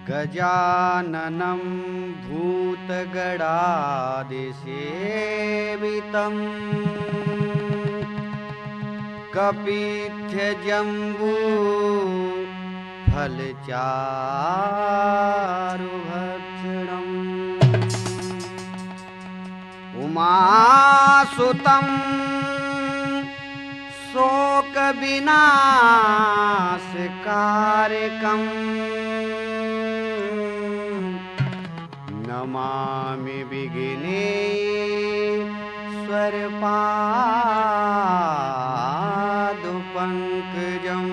गजाननं भूतगणादिसेवितं कपित्थजम्बू फलचारुभक्षणम् उमासुतं शोकविनाशकारकम् नमामि विघ्नेश्वरपादपङ्कजम्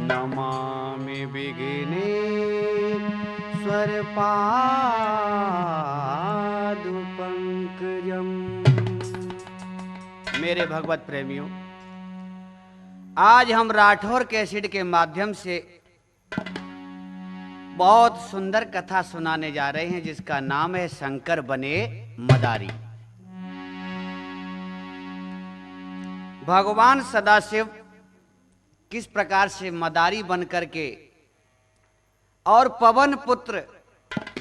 नमामि विघ्नेश्वरपादपङ्कजम्। मेरे भगवत प्रेमियों, आज हम राठौर कैसेट के माध्यम से बहुत सुंदर कथा सुनाने जा रहे हैं, जिसका नाम है शंकर बने मदारी। भगवान सदाशिव किस प्रकार से मदारी बन करके और पवन पुत्र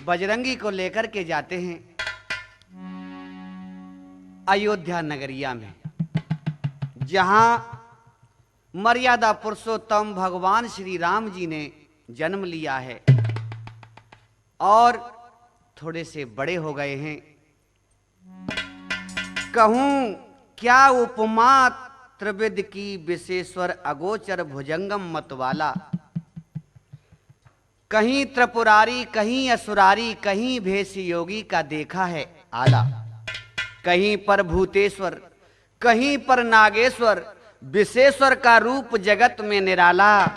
बजरंगी को लेकर के जाते हैं अयोध्या नगरिया में, जहां मर्यादा पुरुषोत्तम भगवान श्री राम जी ने जन्म लिया है और थोड़े से बड़े हो गए हैं। कहूं क्या उपमा त्रिविध की विशेश्वर अगोचर भुजंगम मतवाला। कहीं त्रिपुरारी, कहीं असुरारी, कहीं भेष योगी का देखा है आला। कहीं पर भूतेश्वर, कहीं पर नागेश्वर, विशेश्वर का रूप जगत में निराला।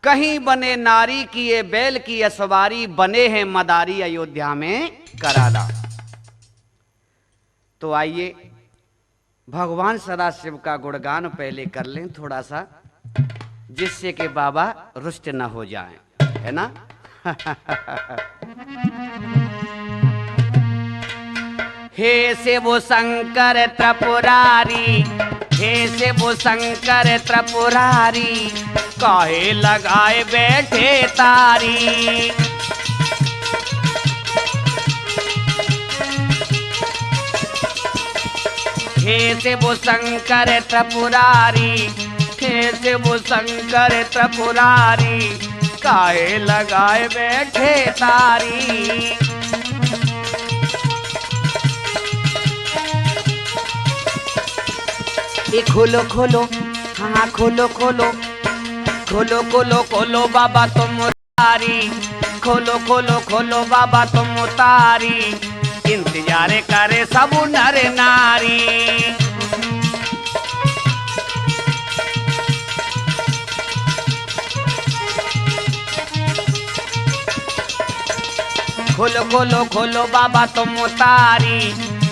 कहीं बने नारी की ये बैल की असवारी, बने हैं मदारी अयोध्या में कराला। तो आइए भगवान सदाशिव का गुणगान पहले कर लें थोड़ा सा, जिससे कि बाबा रुष्ट न हो जाएं, है ना। हे शिव शंकर त्रिपुरारी, हे शिव शंकर त्रिपुरारी, काहे लगाए बैठे तारी। हे शिव शंकर त्रिपुरारी, हे शिव शंकर त्रिपुरारी, काहे लगाए बैठे तारी। ये खोलो खोलो, हाँ खोलो खोलो, खोलो खोलो खोलो बाबा तुम तारी, खोलो खोलो खोलो बाबा तुम तारी। इंतजार करे सब नर नारी। खोलो खोलो खोलो बाबा तुम तारी,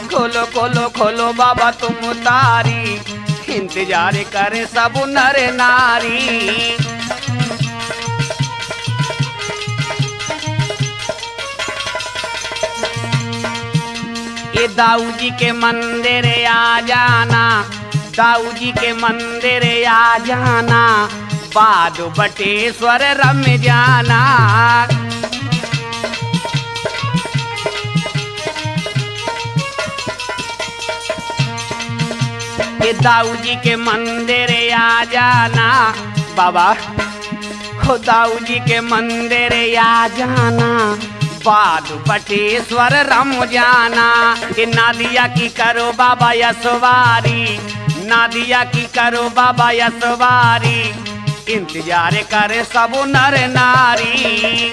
खोलो खोलो खोलो बाबा तुम तारी। इंतजार करे सब नर नारी। ये दाऊ जी के मंदिर आ जाना, दाऊ जी के मंदिर आ जाना, बाद बटेश्वर रम जाना। ये दाऊ जी के मंदिर आ जाना, बाबा हो दाऊ जी के मंदिर आ जाना, बाद बटेश्वर रम जाना। ये नादिया की करो बाबा यसवारी, नादिया की करो बाबा यसवारी। इंतजार करे सब नर नारी।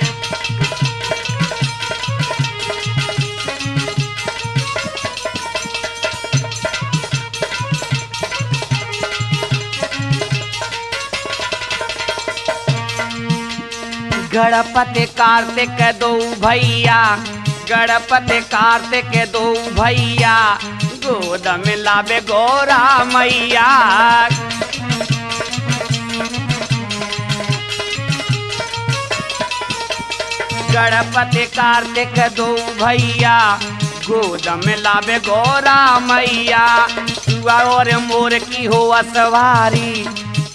गणपति कार्तिक दो भैया, गणपति कार्तिक दो भैया, गोद में लावे गौरा मैया। गणपति कार्तिक दो भैया, गोद में लावे गौरा मैया। चुआ और मोर की हो असवारी,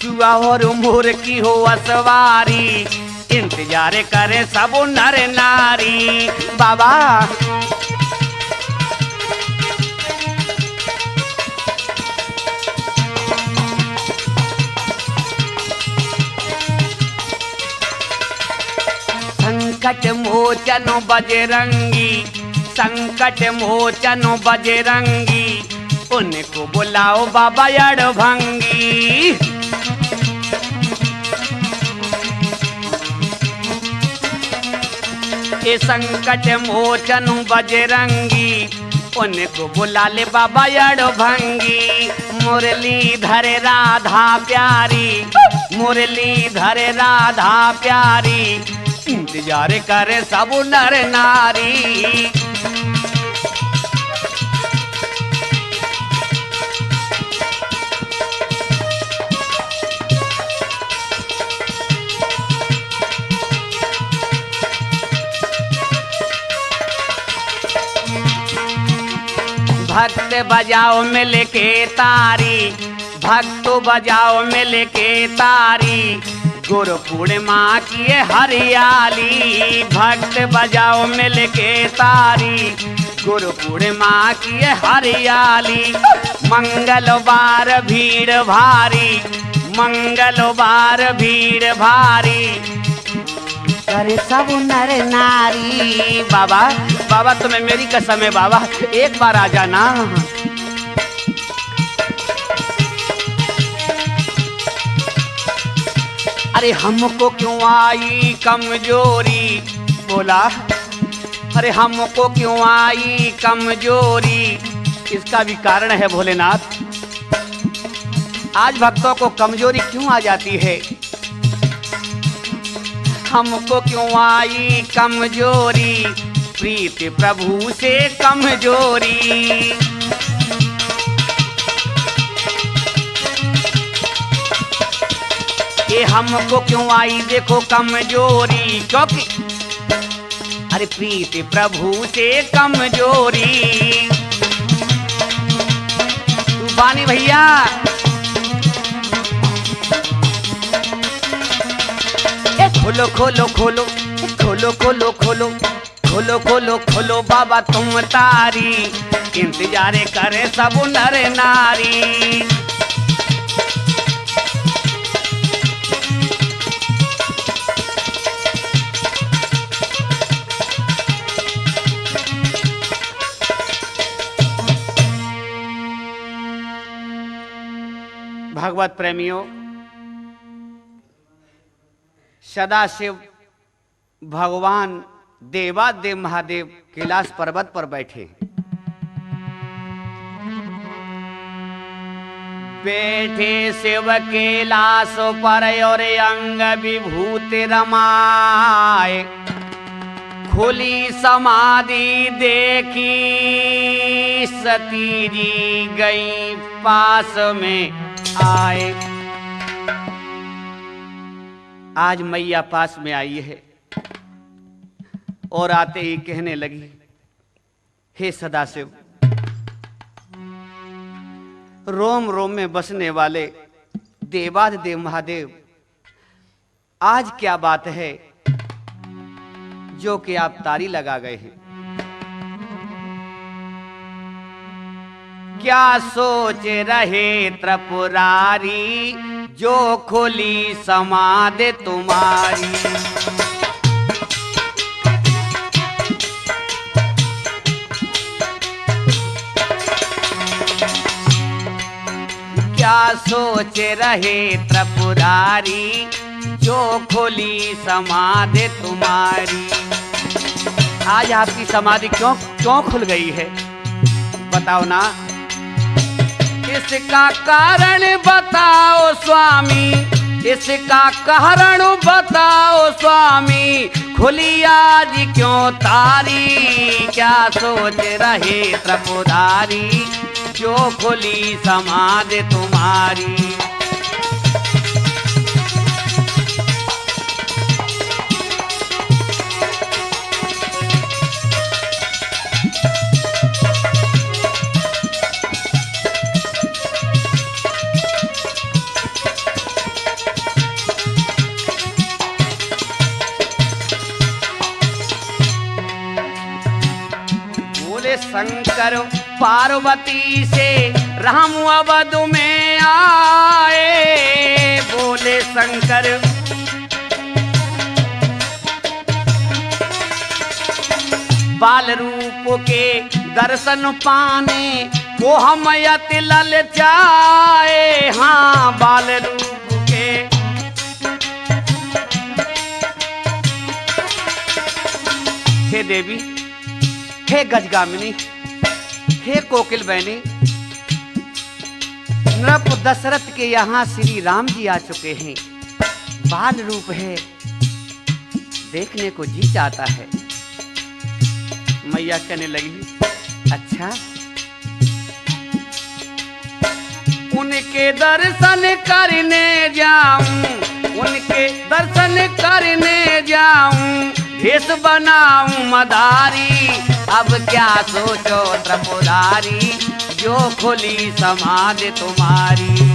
चुआ और मोर की हो असवारी। इंतजार इंतजार करे सब नर नारी। बाबा संकट मोचन बजरंगी, संकट मोचन बजरंगी, उनको बुलाओ बाबा अड़भंगी। ये संकट मोचन बजरंगी, उनको बुला ले बाबा अड़भंगी। मुरलीधर राधा प्यारी, मुरलीधर राधा प्यारी, इंतजार करे सब नर नारी। भक्त बजाओ मिल के तारी, भक्त बजाओ मिल के तारी, गुरु पूर्णिमा की हरियाली। भक्त बजाओ मिल के तारी, गुरु पूर्णिमा की हरियाली। मंगलवार भीड़ भारी, मंगलवार भीड़ भारी, करे सब नर नारी। बाबा बाबा तुम्हें मेरी कसम है बाबा, एक बार आ जाना। अरे हमको क्यों आई कमजोरी, बोला अरे हमको क्यों आई कमजोरी। इसका भी कारण है भोलेनाथ, आज भक्तों को कमजोरी क्यों आ जाती है। हमको क्यों आई कमजोरी, प्रीति प्रभु से कमजोरी। ये हमको क्यों आई देखो कमजोरी, क्योंकि अरे प्रीति प्रभु से कमजोरी। तूफानी भैया खोलो खोलो खोलो खोलो खोलो खोलो खोलो खोलो खोलो बाबा तुम तारी, इंतजार करे सब नर नारी। भगवत प्रेमियों, सदाशिव भगवान देवादेव महादेव कैलाश पर्वत पर बैठे, बैठे शिव कैलाश पर और अंग विभूति रमाए। खुली समाधि देखी सती जी गई पास में आए। आज मैया पास में आई है और आते ही कहने लगी, हे सदाशिव, रोम रोम में बसने वाले देवाधिदेव महादेव, आज क्या बात है जो कि आप तारी लगा गए हैं। क्या सोच रहे त्रिपुरारी, जो खुली समाधि तुम्हारी। क्या सोच रहे त्रिपुरारी, जो खुली समाधि तुम्हारी। आज आपकी समाधि क्यों क्यों खुल गई है, बताओ ना। इसका कारण बताओ स्वामी, इसका कारण बताओ स्वामी, खुली आज क्यों तारी। क्या सोच रहे त्रिपुरारी, जो खुली समाधि तुम्हारी। शंकर पार्वती से राम अवध में आए। बोले शंकर बाल रूप के दर्शन पाने को हम अति ललचाए। हाँ बाल रूप के हे देवी, हे गजगामिनी, हे कोकिल बहनी, नृप दशरथ के यहाँ श्री राम जी आ चुके हैं। बाल रूप है, देखने को जी चाहता है। मैया कहने लगी अच्छा, उनके दर्शन करने जाऊं, उनके दर्शन करने जाऊं, भेष बनाऊं मदारी। अब क्या सोचो त्रिपुरारी, जो खुली समाधि तुम्हारी।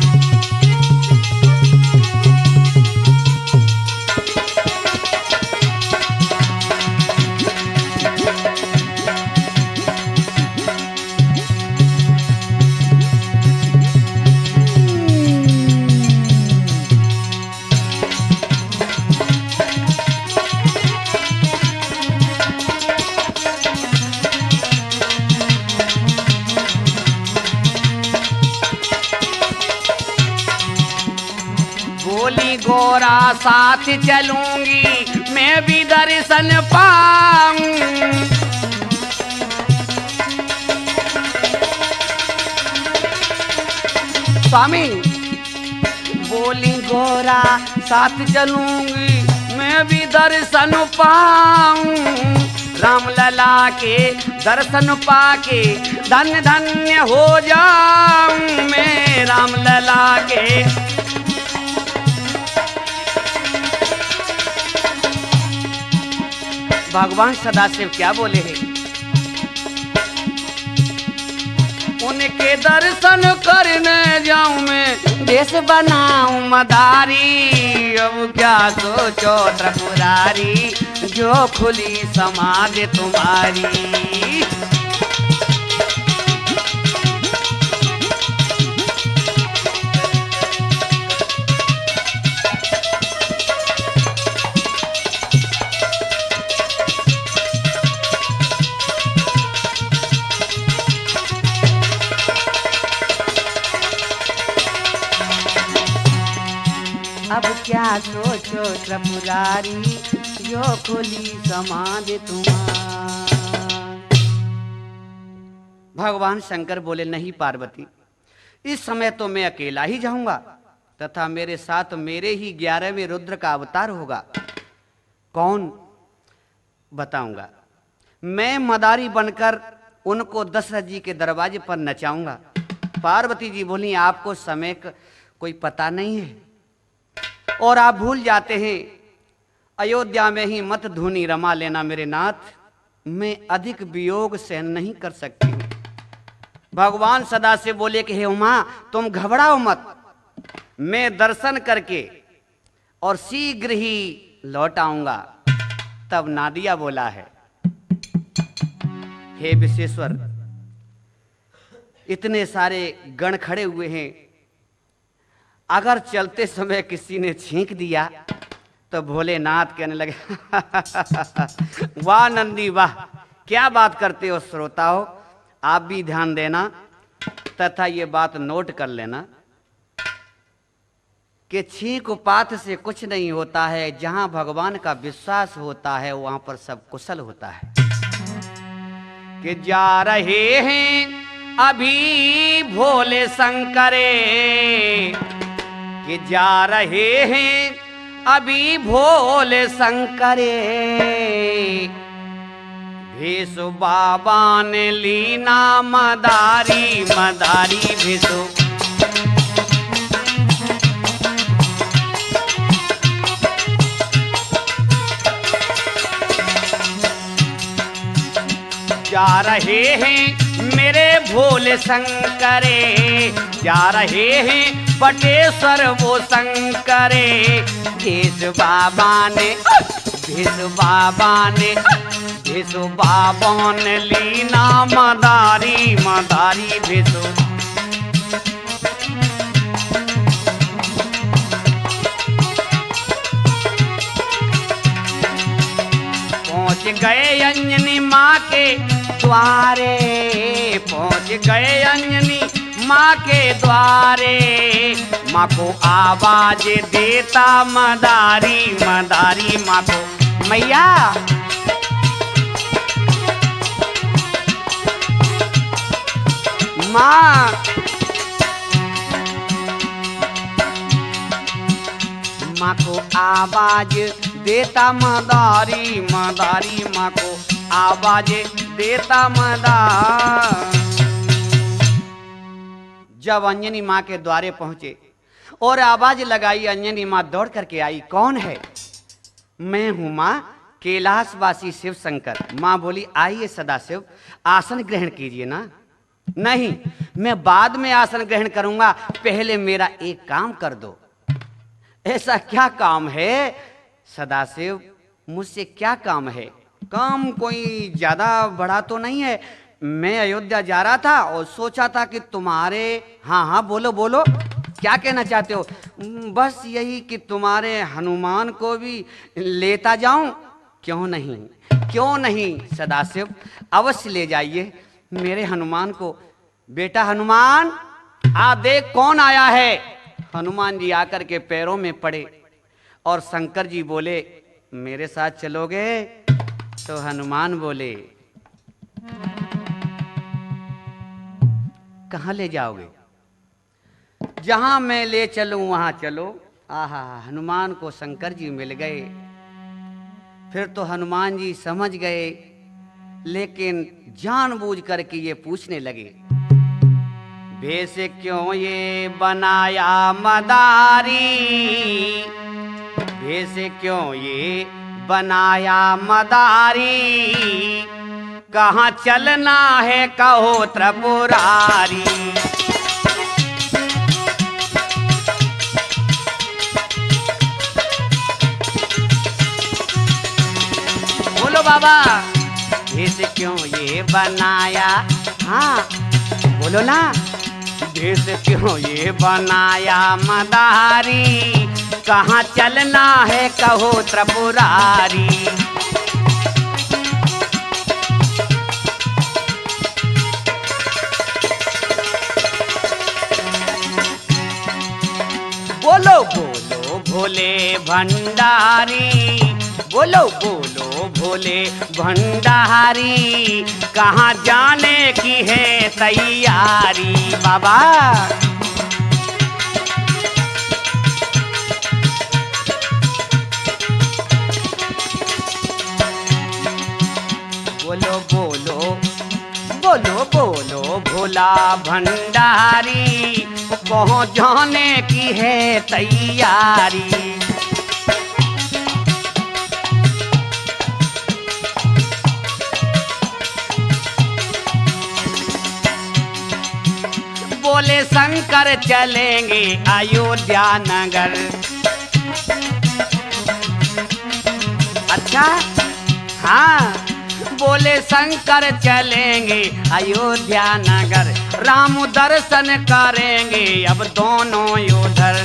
बोली गोरा साथ चलूंगी, मैं भी दर्शन पाऊं। स्वामी बोली गोरा साथ चलूंगी, मैं भी दर्शन पाऊं। राम लला के दर्शन पाके धन्य धन्य हो जाऊं मैं। राम लला के भगवान सदाशिव क्या बोले हैं, उनके दर्शन करने जाऊं मैं, देश बनाऊं मदारी। अब क्या सोचो त्रिपुरारी, जो खुली समाधि तुम्हारी। अब क्या सोचो त्रिपुरारी, जो खुली समाधि तुम्हारी। भगवान शंकर बोले नहीं पार्वती, इस समय तो मैं अकेला ही जाऊंगा, तथा मेरे साथ मेरे ही 11वें रुद्र का अवतार होगा। कौन बताऊंगा। मैं मदारी बनकर उनको दशरथ जी के दरवाजे पर नचाऊंगा। पार्वती जी बोली आपको समय का कोई पता नहीं है और आप भूल जाते हैं, अयोध्या में ही मत धुनी रमा लेना मेरे नाथ, मैं अधिक वियोग सहन नहीं कर सकती हूं। भगवान सदा से बोले कि हे उमा तुम घबराओ मत, मैं दर्शन करके और शीघ्र ही लौट आऊंगा। तब नादिया बोला है, हे विश्वेश्वर, इतने सारे गण खड़े हुए हैं, अगर चलते समय किसी ने छींक दिया तो भोलेनाथ कहने लगे वाह नंदी वाह, क्या बात करते हो श्रोता हो। आप भी ध्यान देना तथा ये बात नोट कर लेना कि छींक उपात से कुछ नहीं होता है, जहां भगवान का विश्वास होता है वहां पर सब कुशल होता है। कि जा रहे हैं अभी भोले शंकरे, कि जा रहे हैं अभी भोले शंकरे, भेषु बाबा ने लीना मदारी, मदारी भेषु। जा रहे हैं मेरे भोले शंकरे, जा रहे हैं बटेश्वर वो शंकरे, भेषु बाबा ने, भेषु बाबा ने, भिसु बाबन लीना मदारी मदारी भिसु। पहुँच गए अंजनी माँ के द्वारे, पहुँच गए अंजनी माँ के द्वारे। माँ को आवाज देता मदारी मदारी, माँ को मैया माँ। माँ को आवाज देता मदारी मदारी, माँ को आवाज देता मदार। जब अंजनी माँ के द्वारे पहुंचे और आवाज लगाई, अंजनी माँ दौड़ करके आई। कौन है? मैं हूं माँ, कैलाशवासी शिव शंकर। माँ बोली आइए सदाशिव, आसन ग्रहण कीजिए ना। नहीं, मैं बाद में आसन ग्रहण करूंगा, पहले मेरा एक काम कर दो। ऐसा क्या काम है सदाशिव? मुझसे क्या काम है? काम कोई ज्यादा बड़ा तो नहीं है। मैं अयोध्या जा रहा था और सोचा था कि तुम्हारे, हाँ हाँ बोलो बोलो, क्या कहना चाहते हो? बस यही कि तुम्हारे हनुमान को भी लेता जाऊं। क्यों नहीं, क्यों नहीं सदाशिव, अवश्य ले जाइए मेरे हनुमान को। बेटा हनुमान, आ देख कौन आया है। हनुमान जी आकर के पैरों में पड़े और शंकर जी बोले मेरे साथ चलोगे? तो हनुमान बोले कहाँ ले जाओगे? जहां मैं ले चलूं वहां चलो। आहा, हनुमान को शंकर जी मिल गए। फिर तो हनुमान जी समझ गए, लेकिन जानबूझ करके ये पूछने लगे भेष क्यों ये बनाया मदारी, भेष क्यों ये बनाया मदारी। कहाँ चलना है कहो त्रिपुरारी। बोलो बाबा, भेष क्यों ये बनाया? हाँ बोलो ना, भेष क्यों ये बनाया मदारी। कहाँ चलना है कहो त्रिपुरारी। बोलो बोलो भोले भंडारी, बोलो बोलो भोले भंडारी। कहाँ जाने की है तैयारी? बाबा बोलो बोलो बोलो बोलो भोला भंडारी। कहाँ जाने की है तैयारी? बोले शंकर चलेंगे अयोध्या नगर। अच्छा हाँ, बोले शंकर चलेंगे अयोध्या नगर। राम दर्शन करेंगे अब दोनों उधर।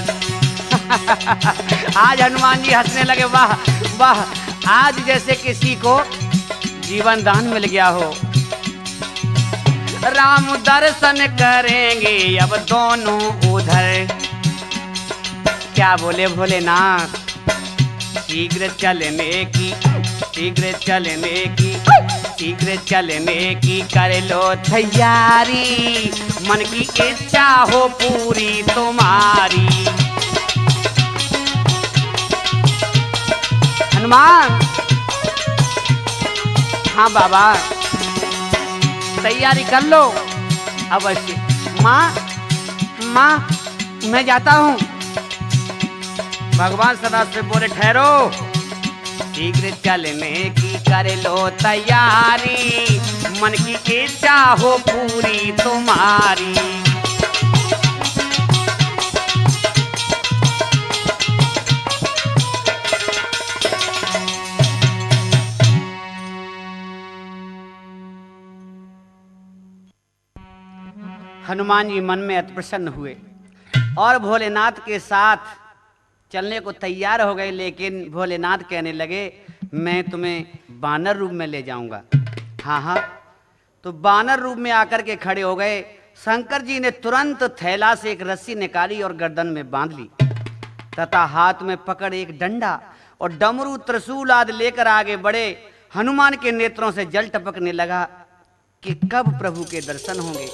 आज हनुमान जी हंसने लगे, वाह वाह, आज जैसे किसी को जीवन दान मिल गया हो। राम दर्शन करेंगे अब दोनों उधर। क्या बोले भोलेनाथ? शीघ्र चलने की, शीघ्र चलने की, शीघ्र चलने की कर लो तैयारी। मन की इच्छा हो पूरी तुम्हारी। हनुमान, हाँ बाबा तैयारी कर लो अवश्य। माँ माँ मैं जाता हूँ। भगवान सदाशिव बोले ठहरो, शीघ्र चलने की कर लो तैयारी। मन की इच्छा हो पूरी तुम्हारी। हनुमान जी मन में अति प्रसन्न हुए और भोलेनाथ के साथ चलने को तैयार हो गए। लेकिन भोलेनाथ कहने लगे मैं तुम्हें बानर रूप में ले जाऊंगा। हाँ हाँ, तो बानर रूप में आकर के खड़े हो गए। शंकर जी ने तुरंत थैला से एक रस्सी निकाली और गर्दन में बांध ली तथा हाथ में पकड़ एक डंडा और डमरू त्रिशूल आदि लेकर आगे बढ़े। हनुमान के नेत्रों से जल टपकने लगा कि कब प्रभु के दर्शन होंगे।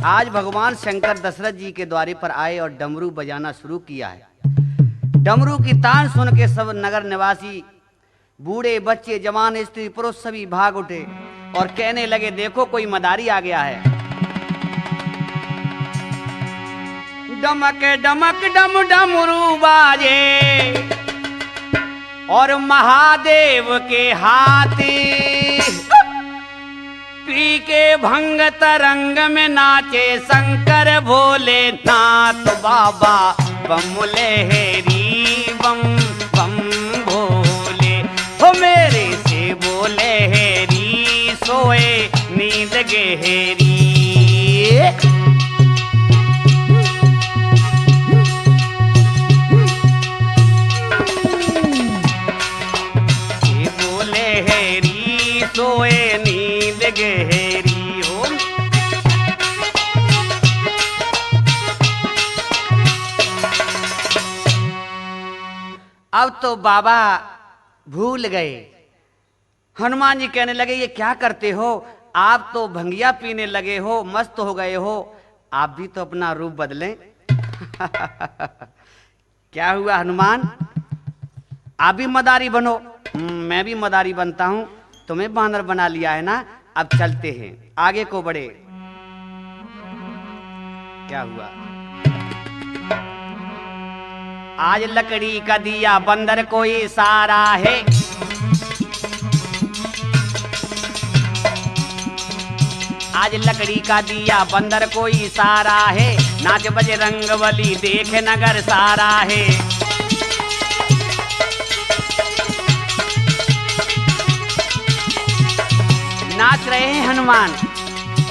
आज भगवान शंकर दशरथ जी के द्वारे पर आए और डमरू बजाना शुरू किया है। डमरू की तान सुन के सब नगर निवासी बूढ़े बच्चे जवान स्त्री पुरुष सभी भाग उठे और कहने लगे देखो कोई मदारी आ गया है। डमक डमक डम डमरू बाजे और महादेव के हाथी पी के भंग तरंग में नाचे शंकर भोलेनाथ बाबा बम लहरी बम बम भोले हो मेरे से बोले हेरी सोए नींद गहरी। बोले हेरी सोए नींद गहरी हो। अब तो बाबा भूल गए। हनुमान जी कहने लगे ये क्या करते हो, आप तो भंगिया पीने लगे हो, मस्त हो गए हो, आप भी तो अपना रूप बदलें। क्या हुआ हनुमान, आप भी मदारी बनो। मैं भी मदारी बनता हूं, तुम्हें बानर बना लिया है ना। अब चलते हैं आगे को बढ़े। क्या हुआ, आज लकड़ी का दिया बंदर को इशारा है। आज लकड़ी का दिया बंदर को इशारा है। नाच बजे रंगवली देख नगर सारा है। नाच रहे हैं हनुमान।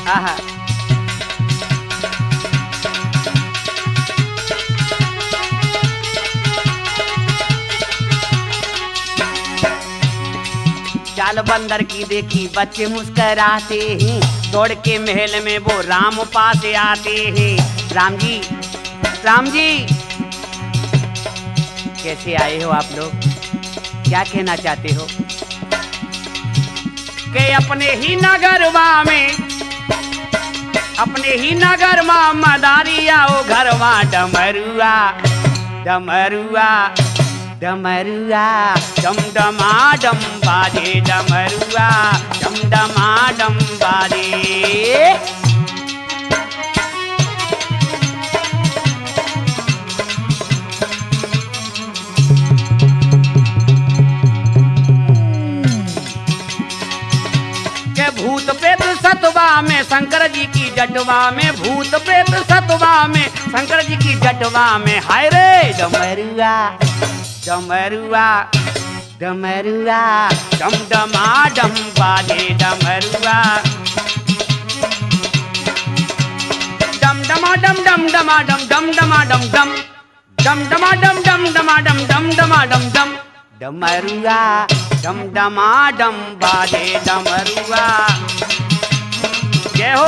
आहा, चाल बंदर की देखी बच्चे मुस्कराते हैं। दौड़ के महल में वो राम पास आते हैं। राम जी, राम जी, कैसे आए हो आप लोग, क्या कहना चाहते हो? के अपने ही नगरवा में, अपने ही नगर में मदारी आओ घरवा। डमरुआ डमरुआ डमरुआ डम डमा डम बाजे। डमरुआ डम डमा डम बाजे। भूत प्रेत सतवा में शंकर जी की जटवा में, भूत प्रेत सतवा में शंकर जी की जटवा में। हाय रे डमरुआ डमरुआ डमरुआ डम डमा डम बाजे। डमरुआ डम डमा डम डम डमा डम डम डमा डम डम डम डमा डम डम डमा डम डम डमा डम डम डमरुआ डम डमा डम बाजे डमरुआ। जय हो।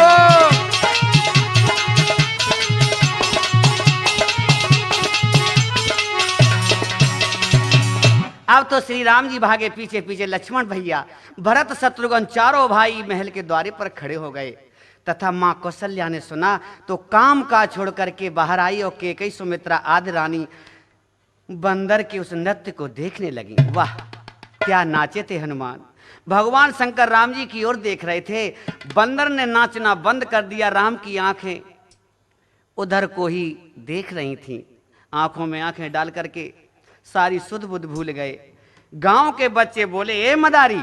अब तो श्री राम जी भागे पीछे पीछे, लक्ष्मण भैया, भरत शत्रुघ्न चारों भाई महल के द्वारे पर खड़े हो गए। तथा माँ कौशल्या ने सुना तो काम का छोड़ करके बाहर आई और कैकेयी, सुमित्रा आदि रानी बंदर के उस नृत्य को देखने लगी। वाह, क्या नाचे थे हनुमान। भगवान शंकर राम जी की ओर देख रहे थे। बंदर ने नाचना बंद कर दिया। राम की आंखें उधर को ही देख रही थीं। आंखों में आंखें डाल करके सारी सुध बुध भूल गए। गांव के बच्चे बोले, ए मदारी,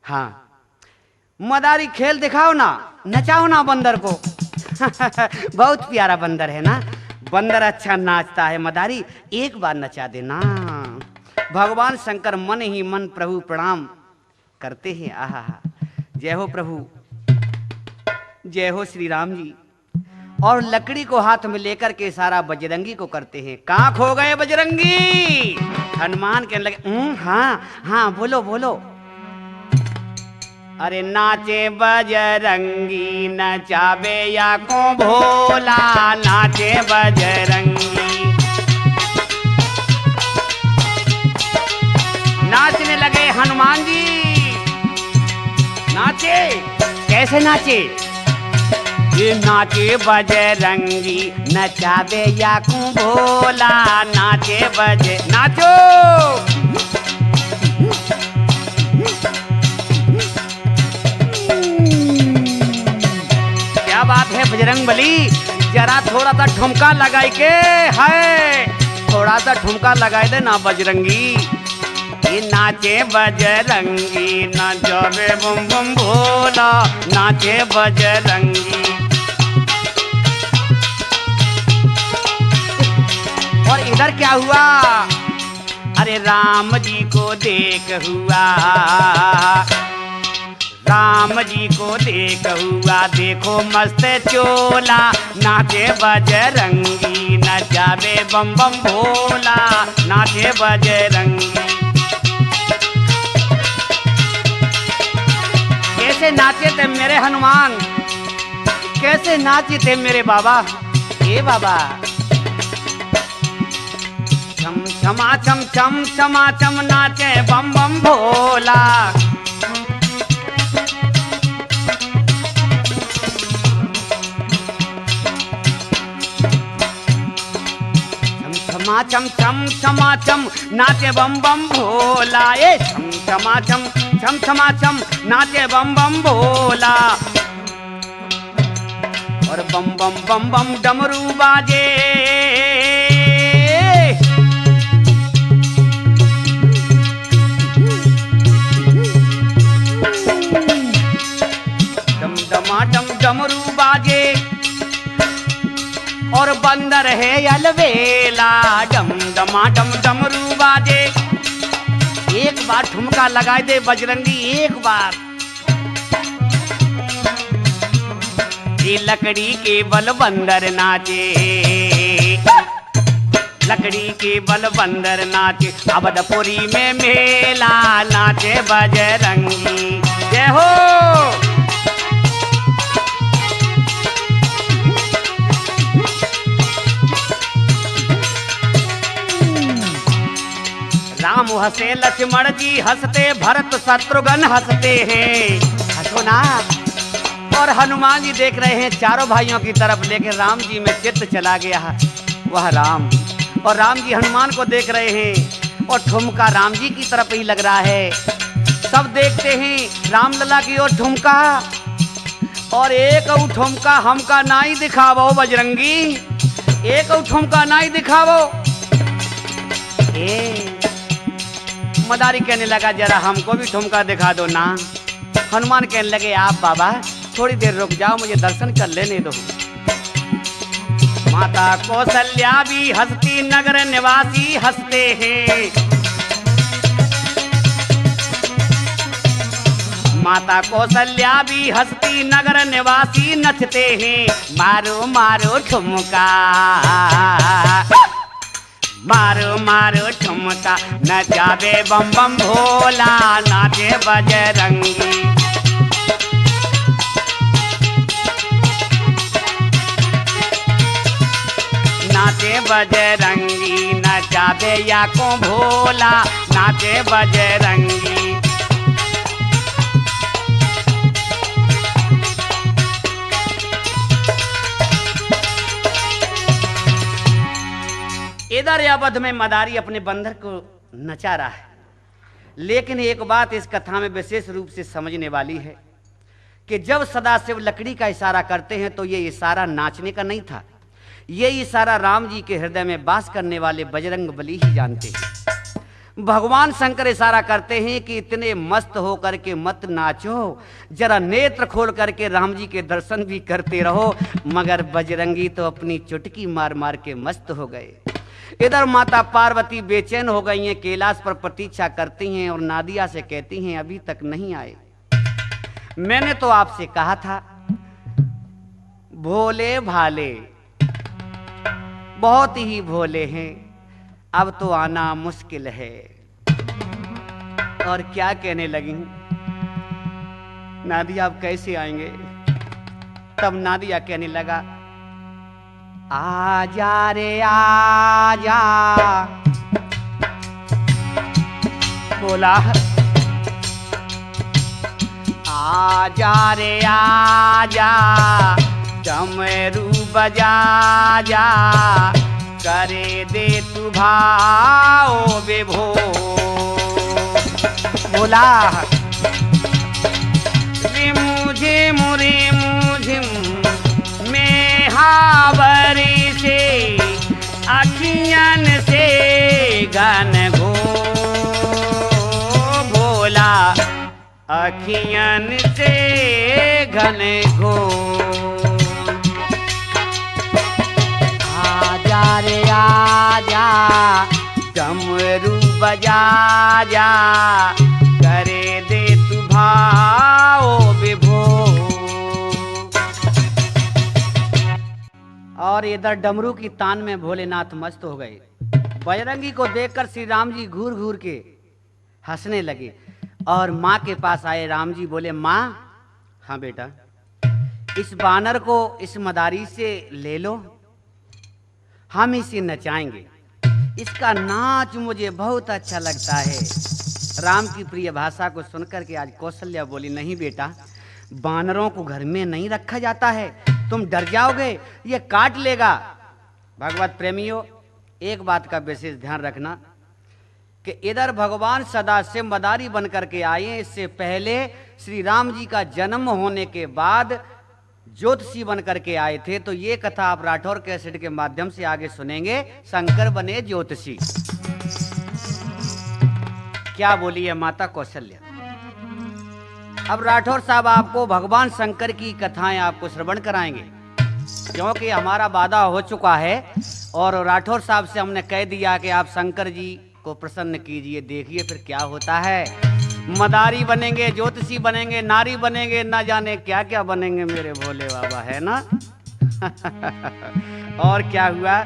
हाँ मदारी खेल दिखाओ ना, नचाओ ना बंदर को। बहुत प्यारा बंदर है ना, बंदर अच्छा नाचता है, मदारी एक बार नचा देना। भगवान शंकर मन ही मन प्रभु प्रणाम करते हैं। आहा, जय हो प्रभु, जय हो श्री राम जी। और लकड़ी को हाथ में लेकर के इशारा बजरंगी को करते हैं। कहाँ खो गए बजरंगी? हनुमान कहने लगे, हाँ हाँ बोलो बोलो। अरे नाचे बजरंगी नचावे या को भोला, नाचे बजरंगी। नाचने लगे हनुमान जी। नाचे, कैसे नाचे? ये नाचे बजरंगी नचावे या को भोला, नाचे बजे, नाचो। क्या बात है बजरंग बली, जरा थोड़ा सा ठुमका लगाई के है, थोड़ा सा ठुमका लगाए दे ना बजरंगी। ये नाचे बजरंगी नचावे बम बम भोला, नाचे बजरंगी। और इधर क्या हुआ? अरे राम जी को देख हुआ, राम जी को देख हुआ, देखो मस्त चोला, नाचे बजरंगी नचावे बम बम भोला, नाचे बजरंगी। कैसे नाचे थे मेरे हनुमान, कैसे नाचे थे मेरे बाबा। ए बाबा, छम छमा छम छम छमा छम नाचे बम बम भोला। छम छम छमा छम नाचे बम बम भोला। ए छम छमा छम छम छमा छम नाचे बम बम भोला। और बम बम बम बम डमरू बाजे, डम डमाडम डमरू बाजे। और बंदर है अलवेला, डम डमाडम डमरू बाजे। एक बार ठुमका लगाए दे बजरंगी, एक बार। ये लकड़ी के बल बंदर नाचे, लकड़ी के बल बंदर नाचे। अवधपुरी में मेला, नाचे बजरंगी। जय हो। राम हंसे, लक्ष्मण जी हंसते, भरत शत्रुघ्न हंसते हैं। हंसो ना। और हनुमान जी देख रहे हैं चारों भाइयों की तरफ, लेकिन राम जी में चित्त चला गया वह राम। और राम जी हनुमान को देख रहे हैं और ठुमका राम जी की तरफ ही लग रहा है। सब देखते हैं राम लला की ओर ठुमका। और एक ठुमका हमका नाई दिखावो बजरंगी, एक ठुमका नाई दिखावो। मदारी कहने लगा, जरा हमको भी ठुमका दिखा दो ना। हनुमान कहने लगे, आप बाबा थोड़ी देर रुक जाओ, मुझे दर्शन कर लेने दो। माता कौशल्या भी हंसती, नगर निवासी हंसते हैं। माता कौशल्या भी हंसती, नगर निवासी नचते हैं। मारो मारो ठुमका, मारो मारो ठुमका नचावे बम बम भोला नाचे बजरंगी। नाचे बजरंगी नचावे या को भोला नाचे बजरंगी। इधर अवध में मदारी अपने बंदर को नचा रहा है, लेकिन एक बात इस कथा में विशेष रूप से समझने वाली है कि जब सदाशिव लकड़ी का इशारा करते हैं तो ये इशारा नाचने का नहीं था, ये इशारा राम जी के हृदय में वास करने वाले बजरंग बली ही जानते हैं। भगवान शंकर इशारा करते हैं कि इतने मस्त होकर के मत नाचो, जरा नेत्र खोल करके राम जी के दर्शन भी करते रहो। मगर बजरंगी तो अपनी चुटकी मार मार के मस्त हो गए। इधर माता पार्वती बेचैन हो गई हैं, कैलाश पर प्रतीक्षा करती हैं और नादिया से कहती हैं अभी तक नहीं आए। मैंने तो आपसे कहा था भोले भाले बहुत ही भोले हैं, अब तो आना मुश्किल है। और क्या कहने लगी नादिया, अब कैसे आएंगे? तब नादिया कहने लगा आजा रे आजा। बोला आजा रे आजा, डमरू बजा जा, करे दे तू भाओ विभो। बोला मुझे मुरे मुझे में हावरी से अखियन से गन घो। भोला अखियन से घन घो। आजा रे आजा, डमरू बजा जा, करे दे तू भाओ विभो। और इधर डमरू की तान में भोलेनाथ मस्त हो गए। बजरंगी को देखकर श्री राम जी घूर घूर के हंसने लगे और माँ के पास आए। राम जी बोले माँ, हाँ बेटा, इस बानर को इस मदारी से ले लो, हम इसे नचाएंगे। इसका नाच मुझे बहुत अच्छा लगता है। राम की प्रिय भाषा को सुनकर के आज कौशल्या बोली नहीं बेटा, बानरों को घर में नहीं रखा जाता है, तुम डर जाओगे, ये काट लेगा। भगवत प्रेमियों, एक बात का विशेष ध्यान रखना कि इधर भगवान सदाशिव मदारी बन करके आए। इससे पहले श्री राम जी का जन्म होने के बाद ज्योतिषी बन करके आए थे। तो ये कथा आप राठौर कैसेट के माध्यम से आगे सुनेंगे। शंकर बने ज्योतिषी। क्या बोली है माता कौशल्या? अब राठौर साहब आपको भगवान शंकर की कथाएं आपको श्रवण कराएंगे, क्योंकि हमारा वादा हो चुका है और राठौर साहब से हमने कह दिया कि आप शंकर जी को प्रसन्न कीजिए, देखिए फिर क्या होता है। मदारी बनेंगे, ज्योतिषी बनेंगे, नारी बनेंगे, ना जाने क्या क्या बनेंगे मेरे भोले बाबा, है ना। और क्या हुआ,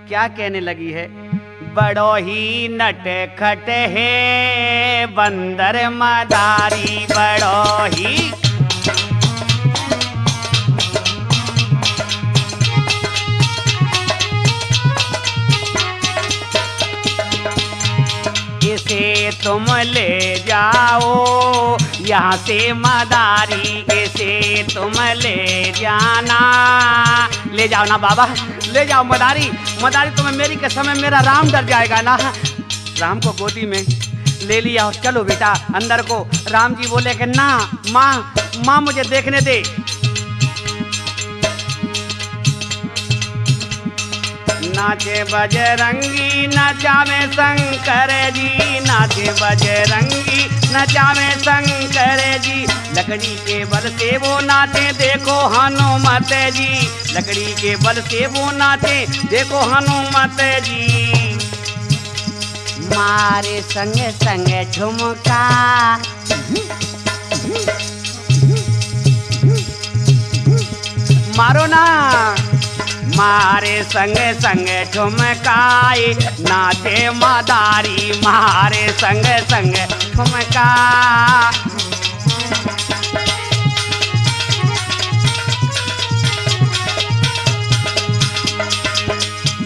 क्या कहने लगी है? बड़ो ही नट खट है बंदर मदारी, बड़ो ही इसे तुम ले जाओ यहाँ से मदारी, इसे तुम ले जाना। ले जाओ ना बाबा, ले जाओ मदारी। मदारी तुम्हें मेरी कसम है, मेरा राम डर जाएगा ना। राम को गोदी में ले लिया और चलो बेटा अंदर को। राम जी बोले कि ना माँ, माँ मुझे देखने दे। नाचे बजरंगी नचावे शंकर जी, नाचे बजरंगी नचावे शंकर जी। लकड़ी के बल से वो नाचे देखो हनुमत जी, लकड़ी के बल से वो नाचे देखो हनुमत जी। मारे संग संग झुमका, मारो ना मारे संग संग ठुमकाए नाचे मदारी मारे संग संग ठुमका।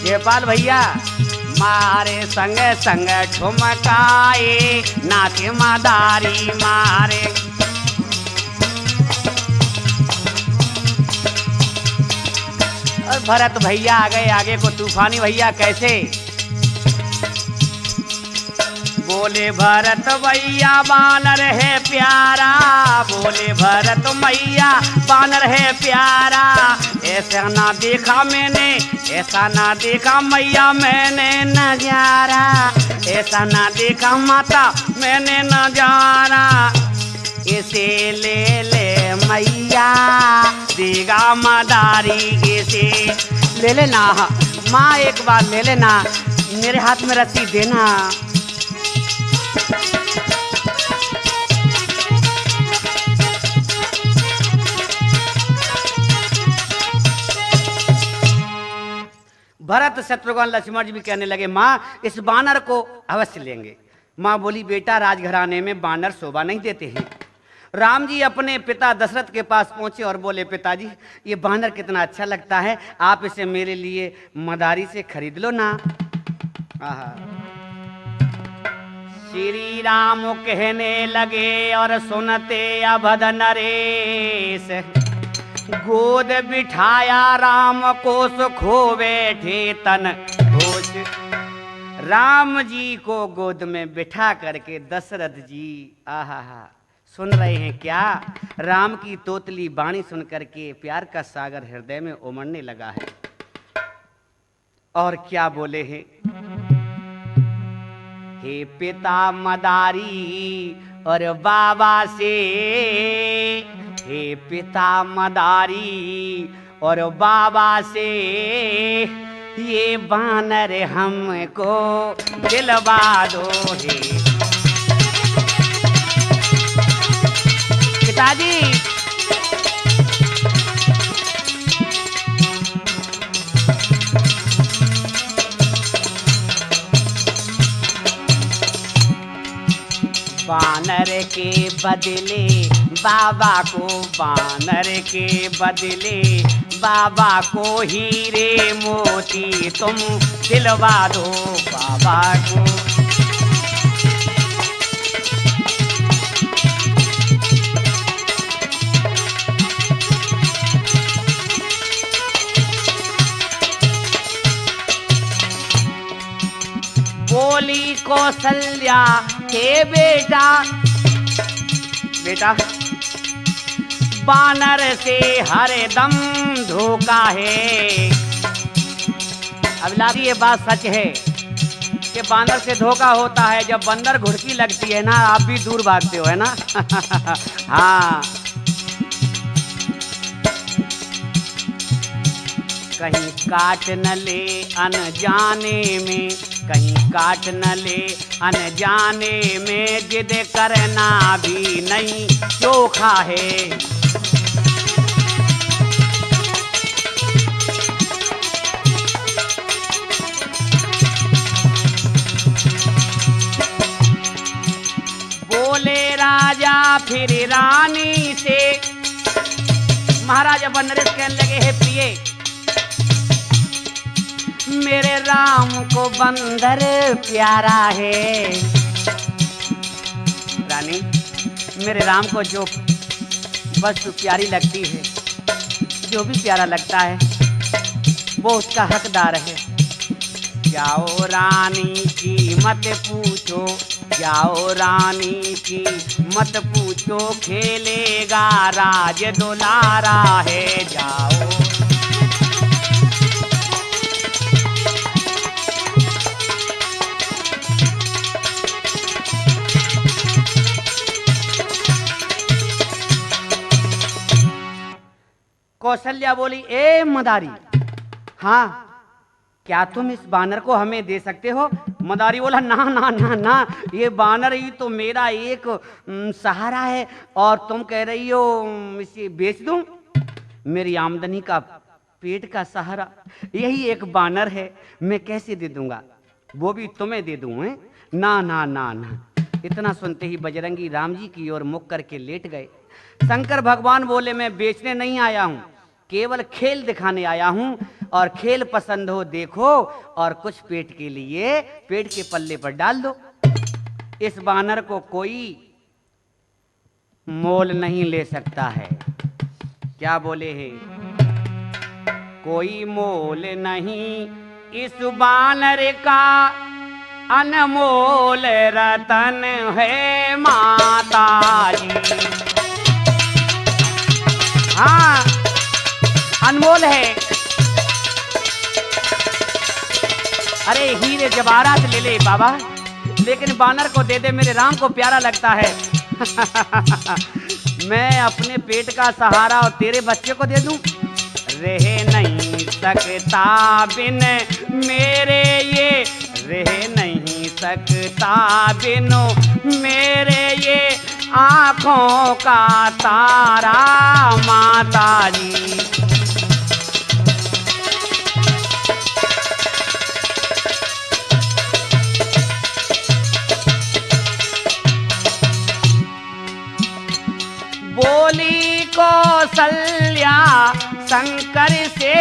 जयपाल भैया मारे संग संग ठुमकाए नाचे मदारी मारे। और भरत भैया आ गए आगे को तूफानी भैया कैसे बोले भरत भैया बानर है प्यारा बोले भरत मैया बानर है प्यारा ऐसा ना देखा मैंने ऐसा ना देखा मैया मैंने नजारा ऐसा ना देखा माता मैंने नजारा इसे ले ले मैया देगा मदारी इसे ले लेना माँ एक बार ले लेना मेरे हाथ में रस्सी देना। भरत शत्रुघ्न लक्ष्मण जी भी कहने लगे माँ इस बानर को अवश्य लेंगे। माँ बोली बेटा राजघराने में बानर शोभा नहीं देते हैं। राम जी अपने पिता दशरथ के पास पहुंचे और बोले पिताजी ये बानर कितना अच्छा लगता है आप इसे मेरे लिए मदारी से खरीद लो ना। श्री राम कहने लगे और सुनते अभद नरेश गोद बिठाया राम को सुखो बैठे तन होश। राम जी को गोद में बिठा करके दशरथ जी आहा सुन रहे हैं क्या राम की तोतली बाणी सुन करके प्यार का सागर हृदय में उमड़ने लगा है। और क्या बोले हैं हे पिता मदारी और बाबा से हे पिता मदारी और बाबा से ये बानर हमको दिलवा दो हे पिताजी। बानर के बदले बाबा को बानर के बदले बाबा को हीरे मोती तुम दिलवा दो बाबा को। बोली कौशल्या हे बेटा बेटा बानर से हरदम धोखा है। अब लादी ये बात सच है कि बानर से धोखा होता है जब बंदर घुड़की लगती है ना आप भी दूर भागते हो है ना। हाँ कहीं काट न ले अनजाने में कहीं काट न ले अनजाने में जिद करना भी नहीं चोखा है। बोले राजा फिर रानी से महाराजा बनरेश कहने लगे हे प्रिय मेरे राम को बंदर प्यारा है। रानी मेरे राम को जो वस्तु प्यारी लगती है जो भी प्यारा लगता है वो उसका हकदार है। जाओ रानी की मत पूछो जाओ रानी की मत पूछो खेलेगा राज दुलारा है। जाओ कौशल्या बोली ए मदारी हाँ क्या तुम इस बानर को हमें दे सकते हो। मदारी बोला ना ना ना ना ये बानर ही तो मेरा एक सहारा है और तुम कह रही हो इसे बेच दूं। मेरी आमदनी का पेट का सहारा यही एक बानर है, मैं कैसे दे दूंगा, वो भी तुम्हें दे दूं? हैं? ना ना ना ना। इतना सुनते ही बजरंगी राम जी की ओर मुख करके लेट गए। शंकर भगवान बोले, मैं बेचने नहीं आया हूं, केवल खेल दिखाने आया हूं, और खेल पसंद हो देखो, और कुछ पेट के लिए पेट के पल्ले पर डाल दो। इस बानर को कोई मोल नहीं ले सकता है। क्या बोले हैं? कोई मोल नहीं इस बानर का, अनमोल रतन है माता जी। हाँ, अनमोल है। अरे हीरे जवाहरात ले ले बाबा, लेकिन बानर को दे दे, मेरे राम को प्यारा लगता है। मैं अपने पेट का सहारा और तेरे बच्चे को दे दूं? रह नहीं सकता बिन मेरे ये, रह नहीं सकता बिनो मेरे ये आँखों का तारा माता जी। बोली कौशल्या शंकर से,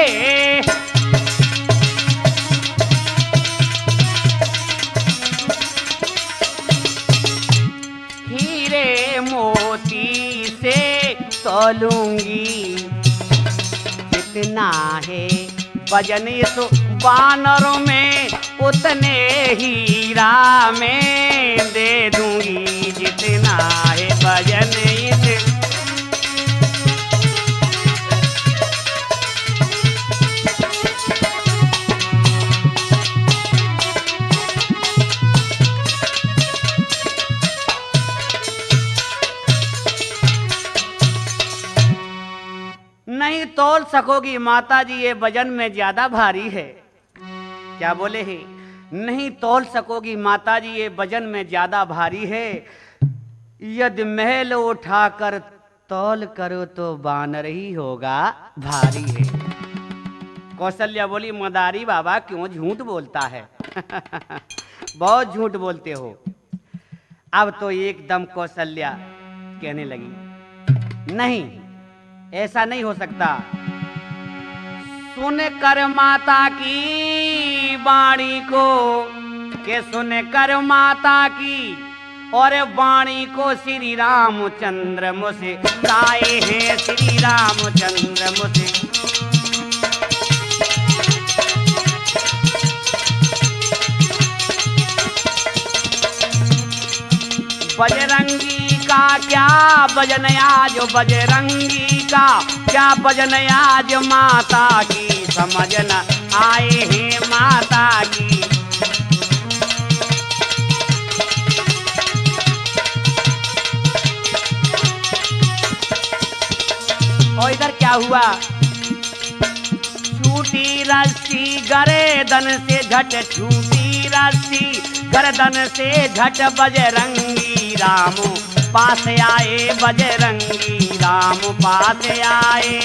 हीरे मोती से तोलूंगी, जितना है वजन इस बानरों में, उतने हीरा में दे दूंगी, जितना है वजन इस। नहीं तोल सकोगी माता जी, ये वजन में ज्यादा भारी है। क्या बोले हैं? नहीं तोल सकोगी माता जी, ये वजन में ज्यादा भारी है। यदि महल उठाकर तौल करो तो बानर ही होगा भारी है। कौशल्या बोली, मदारी बाबा क्यों झूठ बोलता है? बहुत झूठ बोलते हो। अब तो एकदम कौशल्या कहने लगी, नहीं ऐसा नहीं हो सकता। सुन कर माता की वाणी को, के सुन कर माता की और वाणी को, श्री रामचंद्र मुझसे गाए हैं, श्री रामचंद्र मुझसे। बजरंगी का क्या भजन आज, बजरंगी का क्या भजन आज, माता की समझ न आए हैं माता की। और इधर क्या हुआ? छूटी रस्सी गर्दन से झट, छूटी रस्सी गर्दन से झट, बजरंगी राम पास आए, बजरंगी राम पास आए।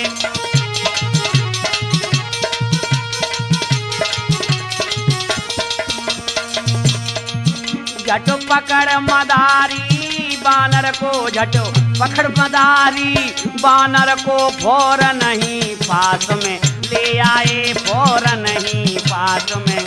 झट पकड़ मदारी बानर को, झट पकड़ मदारी बानर को, फौरन ही पास में ले आए, फौरन ही पास में।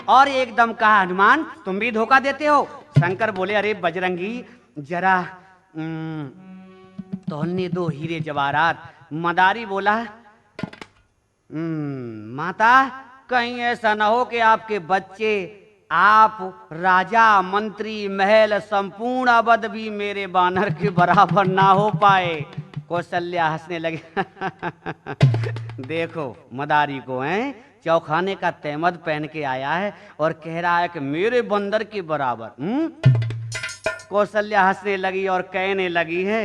और एकदम कहा, हनुमान तुम भी धोखा देते हो। शंकर बोले, अरे बजरंगी जरा तोलने दो हीरे जवाहरात। मदारी बोला, माता कहीं ऐसा ना हो कि आपके बच्चे, आप राजा मंत्री महल संपूर्ण अवध भी मेरे बानर के बराबर ना हो पाए। कौशल्या हंसने लगे। देखो मदारी को हैं, चौखाने का तहमद पहन के आया है और कह रहा है कि मेरे बंदर के बराबर। कौशल्या हंसने लगी और कहने लगी है,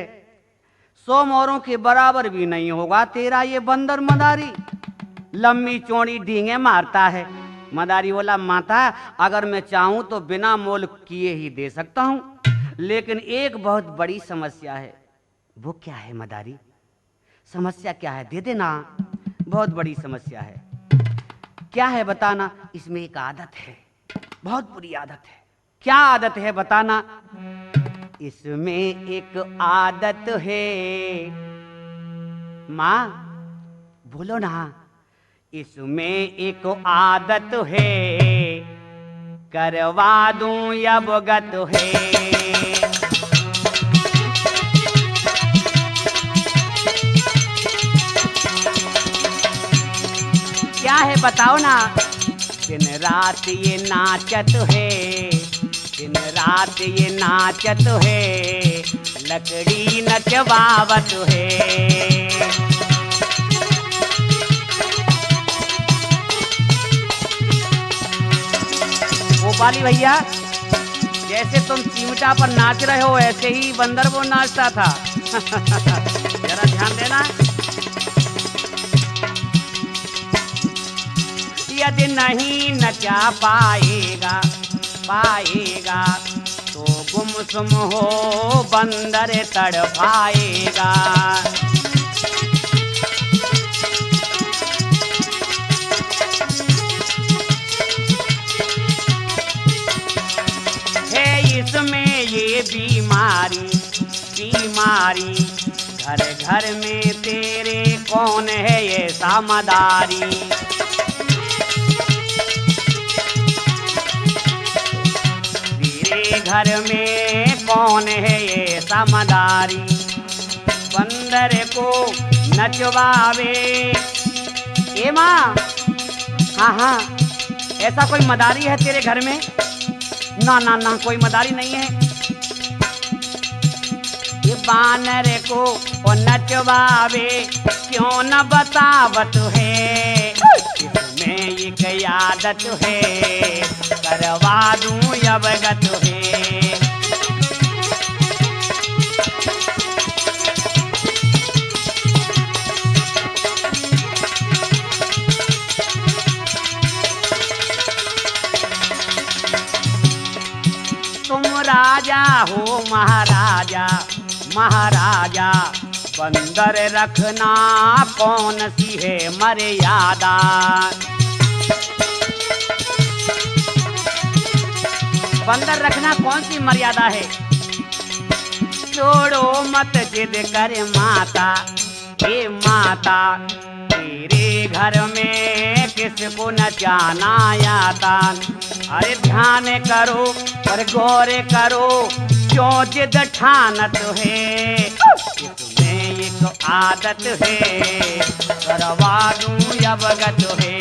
100 मोरों के बराबर भी नहीं होगा तेरा ये बंदर मदारी। लंबी चौड़ी डींगे मारता है, मदारी बोला माता अगर मैं चाहूं तो बिना मोल किए ही दे सकता हूं, लेकिन एक बहुत बड़ी समस्या है। वो क्या है मदारी? समस्या क्या है? दे देना। बहुत बड़ी समस्या है। क्या है बताना? इसमें एक आदत है, बहुत बुरी आदत है। क्या आदत है बताना? इसमें एक आदत है। माँ बोलो ना। इसमें एक आदत है, करवा दूं अवगत है। क्या है बताओ ना? दिन रात ये नाचत है, दिन रात ये नाचत है, लकड़ी नचवावत है। गोपाली भैया जैसे तुम चिमटा पर नाच रहे हो ऐसे ही बंदर वो नाचता था। जरा ध्यान देना। यदि नहीं नचा पाएगा पाएगा तो गुमसुम हो बंदर तड़पाएगा। है इसमें ये बीमारी बीमारी, घर घर में तेरे कौन है ये सामदारी। घर में कौन है ये समदारी, बंदर को नचवावे। ए माँ, हाँ हाँ, ऐसा कोई मदारी है तेरे घर में? ना ना ना, कोई मदारी नहीं है। ये बानर को वो नचवावे, क्यों न बतावत है। इसमें एक आदत है, करवा दूं अवगत है। तुम राजा हो महाराजा महाराजा, बंदर रखना कौन सी है मर्यादा। बंदर रखना कौन सी मर्यादा है? छोड़ो मत जिद कर माता, हे माता, तेरे घर में किसको न जाना आता। अरे ध्यान करो और गौर करो, क्यों जिद ठानत है। इसमें एक आदत है, करवा दूं अवगत है।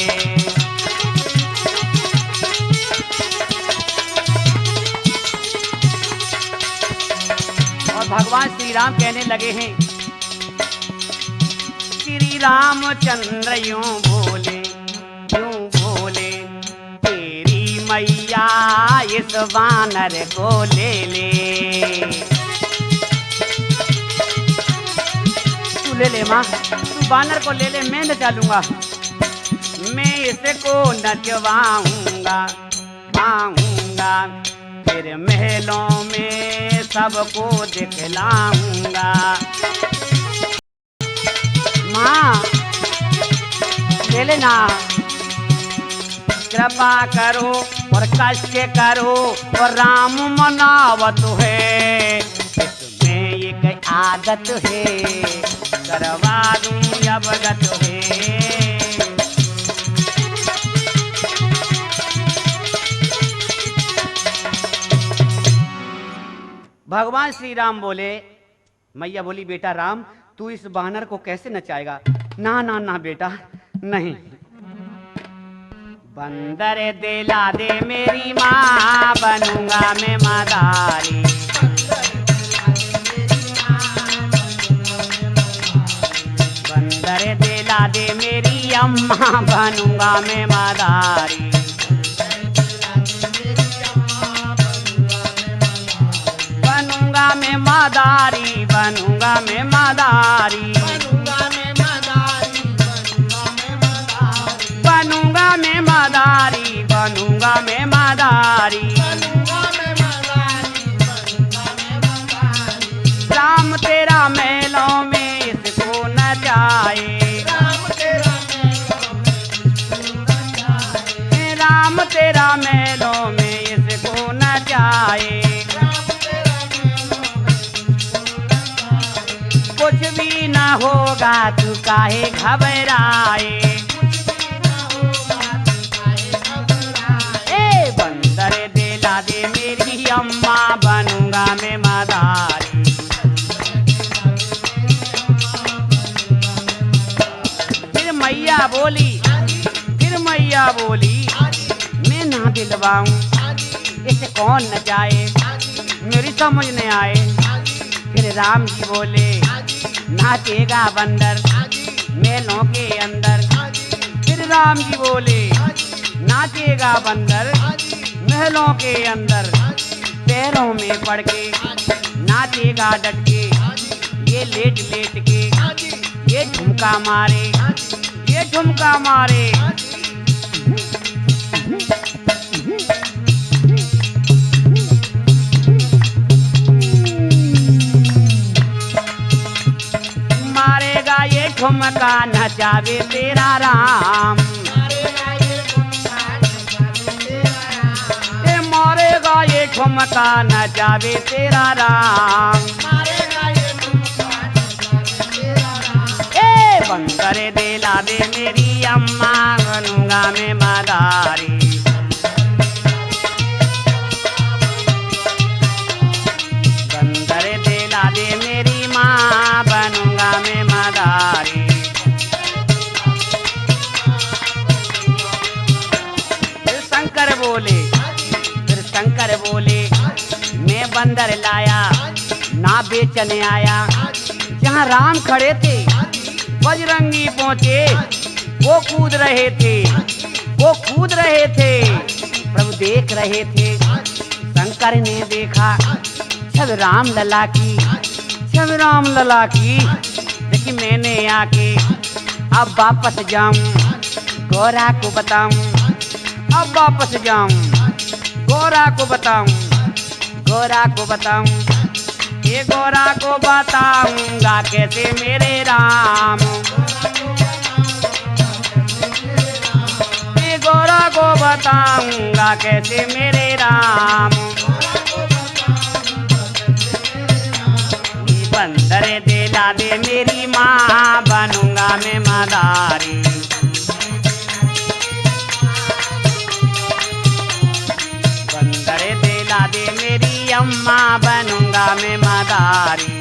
भगवान श्री राम कहने लगे हैं, श्री रामचंद्र यूं बोले तेरी मैया इस वानर को ले ले। तू ले ले माँ, तू वानर को ले ले, मैं नचा लूंगा। मैं इसको नचवाऊंगा आऊंगा, फिर महलों में सबको दिखलाऊंगा। माँ ले लेना, कृपा करो और कष्ट करो और राम मनावत है। इसमें एक आदत है, करवा दूं अवगत है। भगवान श्री राम बोले, मैया बोली बेटा राम तू इस बानर को कैसे नचाएगा? ना ना ना बेटा नहीं। बंदर दिला दे मेरी माँ, बनूंगा मैं मदारी। बंदर दिला दे मेरी अम्मा, बनूंगा मैं मदारी। बनूंगा मैं मदारी, बनूंगा मैं मदारी, बनूंगा मैं मदारी, बनूंगा मैं मदारी। राम तेरा महलों में इसको न जाए, राम तेरा महलों में इसको न जाए। कुछ भी न होगा तू काहे घबराए, ए बंदर दिला दे मेरी अम्मा बनूंगा मैं मदारी। फिर मैया बोली, फिर मैया बोली मैं ना दिलवाऊं इसे कौन न जाए, मेरी समझ न आए। फिर राम जी बोले नाचेगा बंदर महलों के अंदर। फिर राम जी बोले नाचेगा बंदर महलों के अंदर। पैरों में पड़ के नाचेगा डट के, ये लेट लेट के ये ठुमका मारे, ये ठुमका मारे। मारेगा ये ठुमका नचावे तेरा राम, मारेगा ये ठुमका नचावे तेरा राम। ए बंदर दिला दे मेरी अम्मा बनूंगा मैं मदारी। बंदर दिला दे मेरी माँ बनूंगा मैं मदारी। फिर शंकर बोले, फिर शंकर बोले मैं बंदर लाया ना बेचने आया। जहाँ राम खड़े थे बजरंगी पहुंचे, वो कूद रहे थे, वो कूद रहे थे। प्रभु देख रहे थे, शंकर ने देखा छब राम लला की, छब राम लला की। देखी मैंने आके अब वापस जाऊं गौरा को बताऊं, अब वापस जाऊं गौरा को बताऊं, गौरा को बताऊं। ये गौरा को बताऊंगा कैसे मेरे राम, ये गौरा को बताऊंगा कैसे मेरे राम। ये बंदर दिला दे मेरी माँ बनूंगा मैं मदारी। बंदर दिला दे मेरी अम्मा बनूंगा मैं मदारी।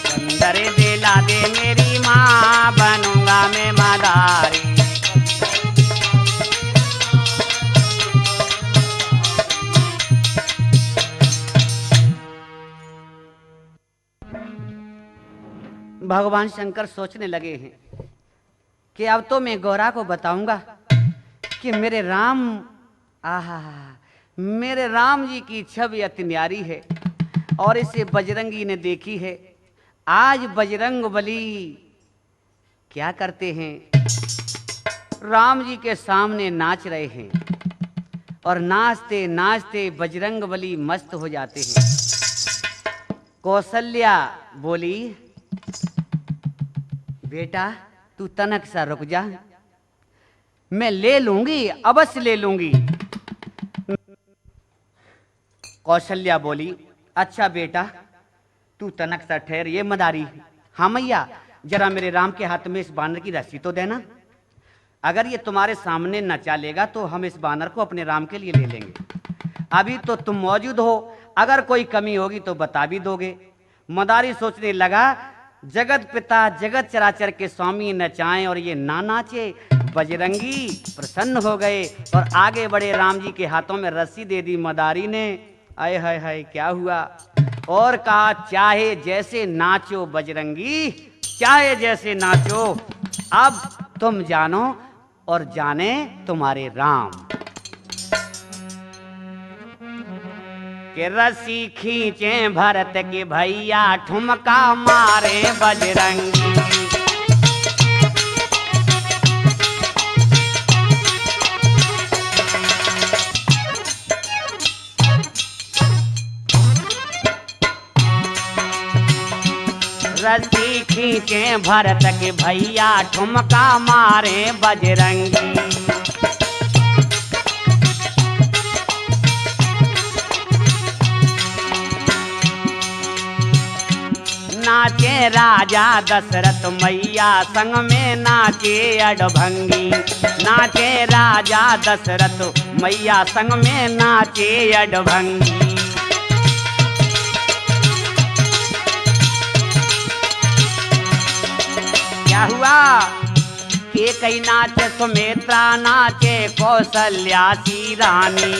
बंदर दिला दे मेरी माँ बनूंगा मैं मदारी। भगवान शंकर सोचने लगे हैं कि अब तो मैं गौरा को बताऊंगा कि मेरे राम, आहा, मेरे राम जी की छवि अति न्यारी है और इसे बजरंगी ने देखी है। आज बजरंग बली क्या करते हैं, राम जी के सामने नाच रहे हैं और नाचते नाचते बजरंग बली मस्त हो जाते हैं। कौशल्या बोली बेटा तू तनक सा रुक जा, मैं ले लूंगी, अवश्य ले लूंगी। कौशल्या बोली अच्छा बेटा तू तनक सा ठहर, ये मदारी। हाँ मैया जरा मेरे राम के हाथ में इस बानर की रस्सी तो देना, अगर ये तुम्हारे सामने न चलेगा तो हम इस बानर को अपने राम के लिए ले लेंगे। अभी तो तुम मौजूद हो, अगर कोई कमी होगी तो बता भी दोगे। मदारी सोचने लगा जगत पिता जगत चराचर के स्वामी नचाएं और ये ना नाचे। बजरंगी प्रसन्न हो गए और आगे बढ़े, राम जी के हाथों में रस्सी दे दी मदारी ने। आय हाय हाय क्या हुआ, और कहा चाहे जैसे नाचो बजरंगी, चाहे जैसे नाचो, अब तुम जानो और जाने तुम्हारे राम। कि रस्सी खींचे भरत के भैया, ठुमका मारे बजरंगी। रस्सी खींचे भरत के भैया ठुमका मारे बजरंगी। नाचे राजा दशरथ मैया संग में नाचे अडभंगी। नाचे राजा दशरथ मैया संग में नाचे अडभंगी। क्या हुआ के कई नाचे सुमित्रा नाचे कौशल्या सी रानी।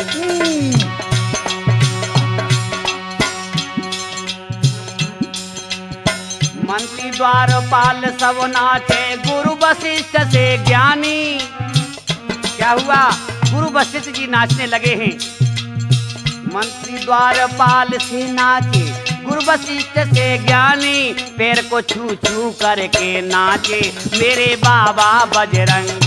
मंत्री द्वारपाल सब नाचे गुरु वशिष्ठ से ज्ञानी। क्या हुआ गुरु वशिष्ठ जी नाचने लगे हैं। मंत्री द्वारपाल से नाचे गुरु वशिष्ठ से ज्ञानी। पैर को छू छू करके नाचे मेरे बाबा बजरंगी।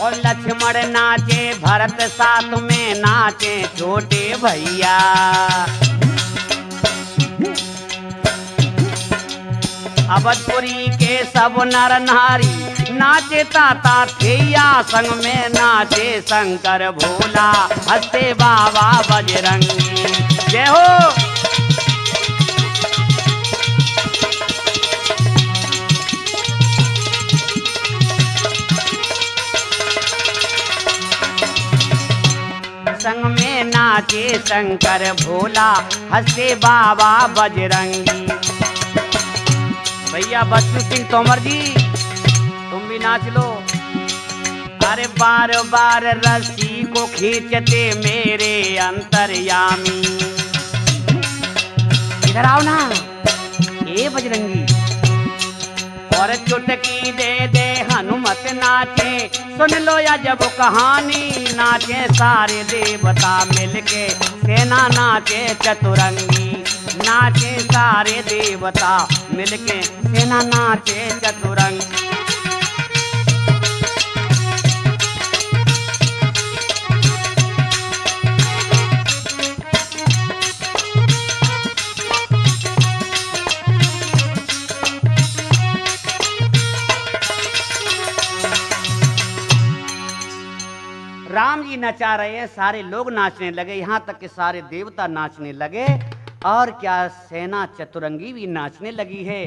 और लक्ष्मण नाचे भरत साथ में नाचे छोटे भैया। अवधपुरी के सब नर नारी नाचे ताता थैया संग में नाचे शंकर भोला हंसते बाबा बजरंगी। जय हो। संग में नाचे शंकर भोला हंसे बाबा बजरंगी। भैया बच्चू सिंह तोमर जी तुम भी नाच लो। अरे बार बार रस्सी को खींचते मेरे अंतर्यामी। इधर आओ ना ए बजरंगी। और चुटकी दे दे हनुमत नाचे सुन लो या जब कहानी। नाचे सारे देवता मिलके सेना नाचे चतुरंगी। नाचे सारे देवता मिलके सेना नाचे चतुरंगी। राम जी नचा रहे, सारे लोग नाचने लगे, यहाँ तक कि सारे देवता नाचने लगे और क्या सेना चतुरंगी भी नाचने लगी है।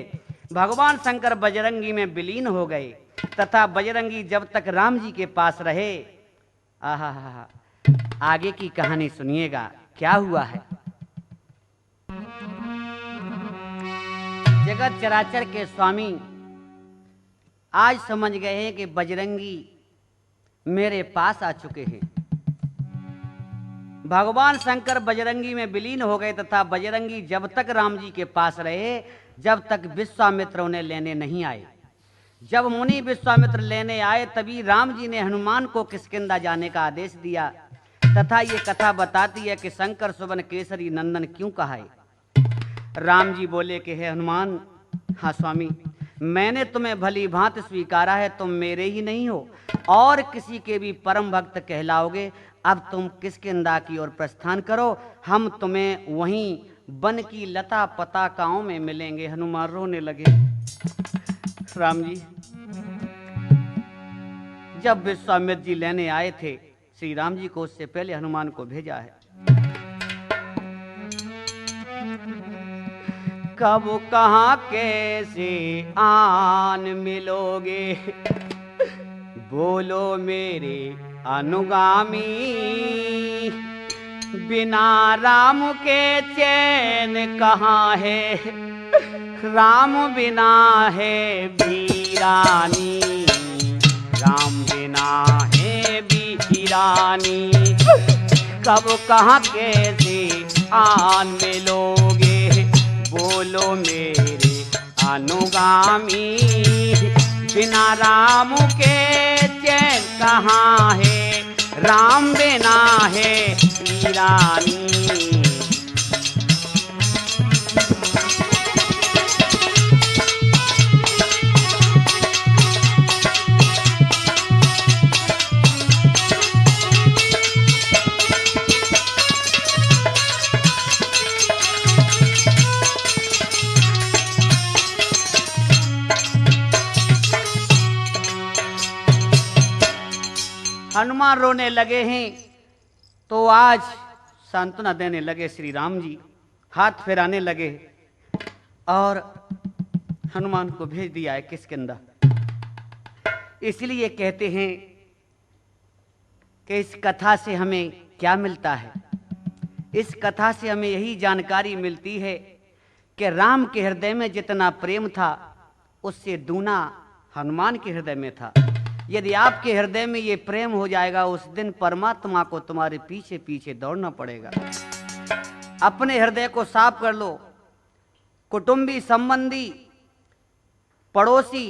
भगवान शंकर बजरंगी में विलीन हो गए तथा बजरंगी जब तक राम जी के पास रहे। आहा आगे की कहानी सुनिएगा क्या हुआ है। जगत चराचर के स्वामी आज समझ गए हैं कि बजरंगी मेरे पास आ चुके हैं। भगवान शंकर बजरंगी में विलीन हो गए तथा बजरंगी जब तक राम जी के पास रहे जब तक विश्वामित्र उन्हें लेने नहीं आए। जब मुनि विश्वामित्र लेने आए तभी राम जी ने हनुमान को किष्किंधा जाने का आदेश दिया तथा ये कथा बताती है कि शंकर सुवन केसरी नंदन क्यों कहा है। राम जी बोले कि हे हनुमान, हाँ स्वामी, मैंने तुम्हें भली भांति स्वीकारा है, तुम मेरे ही नहीं हो और किसी के भी परम भक्त कहलाओगे। अब तुम किष्किंधा की ओर प्रस्थान करो, हम तुम्हें वहीं वन की लता पताकाओं में मिलेंगे। हनुमान रोने लगे। राम जी जब विश्वामित्र जी लेने आए थे श्री राम जी को, उससे पहले हनुमान को भेजा है। कब कहाँ कैसे आन मिलोगे, बोलो मेरे अनुगामी। बिना राम के चैन कहाँ है, राम बिना है वीरानी। राम बिना है वीरानी। कब कहाँ कैसे आन मिलोगे, बोलो मेरे अनुगामी। बिना राम के चैन कहाँ है, राम बिना है वीरानी। हनुमान रोने लगे हैं तो आज सांत्वना देने लगे श्री राम जी, हाथ फेराने लगे और हनुमान को भेज दिया है किसके अंदर। इसलिए कहते हैं कि इस कथा से हमें क्या मिलता है? इस कथा से हमें यही जानकारी मिलती है कि राम के हृदय में जितना प्रेम था उससे दूना हनुमान के हृदय में था। यदि आपके हृदय में ये प्रेम हो जाएगा, उस दिन परमात्मा को तुम्हारे पीछे पीछे दौड़ना पड़ेगा। अपने हृदय को साफ कर लो। कुटुंबी, संबंधी, पड़ोसी,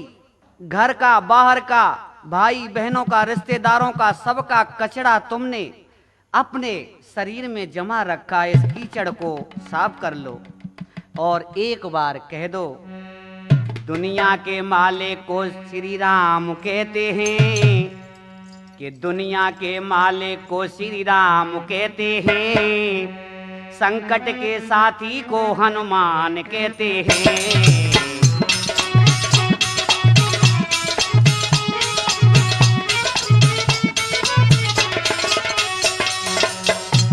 घर का, बाहर का, भाई बहनों का, रिश्तेदारों का, सबका कचरा तुमने अपने शरीर में जमा रखा। इस कीचड़ को साफ कर लो और एक बार कह दो, दुनिया के मालिक को श्री राम कहते हैं, कि दुनिया के मालिक को श्री राम कहते हैं, संकट के साथी को हनुमान कहते हैं।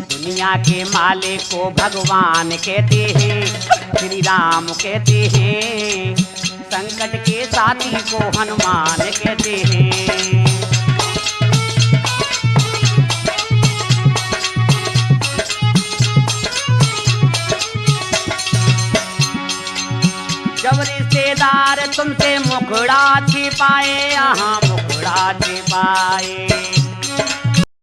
दुनिया के मालिक को भगवान कहते हैं, श्री राम कहते हैं, संकट के साथी को हनुमान कहते हैं। जब रिश्तेदार तुमसे मुखड़ा छिपाए, यहाँ मुखड़ा छिपाए,